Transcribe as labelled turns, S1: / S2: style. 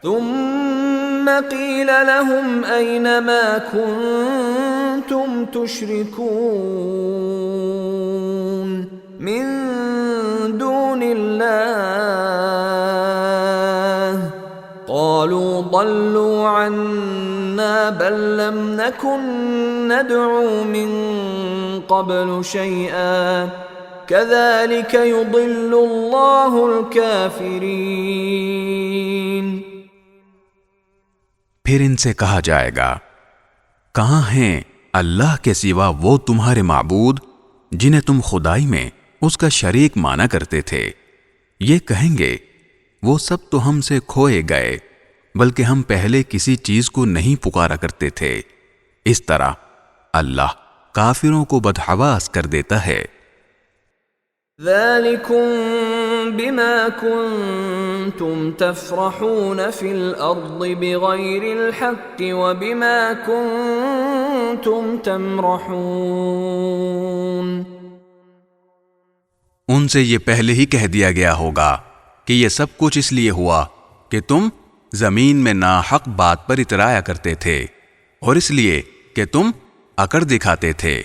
S1: ثم قيل لهم أين ما كنتم تشركون من دون الله قالوا ضلوا عنا بل لم نكن ندعو من قبل شيئا كذلك يضل الله الكافرين۔
S2: پھر ان سے کہا جائے گا، کہاں ہیں اللہ کے سوا وہ تمہارے معبود جنہیں تم خدائی میں اس کا شریک مانا کرتے تھے؟ یہ کہیں گے وہ سب تو ہم سے کھوئے گئے، بلکہ ہم پہلے کسی چیز کو نہیں پکارا کرتے تھے۔ اس طرح اللہ کافروں کو بدحواس کر دیتا ہے۔
S1: ذَلِكُمْ بِمَا كُنْتُمْ تَفْرَحُونَ فِي الْأَرْضِ بِغَيْرِ الْحَقِّ وَبِمَا كُنْتُمْ تَمْرَحُونَ۔
S2: ان سے یہ پہلے ہی کہہ دیا گیا ہوگا کہ یہ سب کچھ اس لیے ہوا کہ تم زمین میں ناحق بات پر اترایا کرتے تھے، اور اس لیے کہ تم اکڑ دکھاتے تھے۔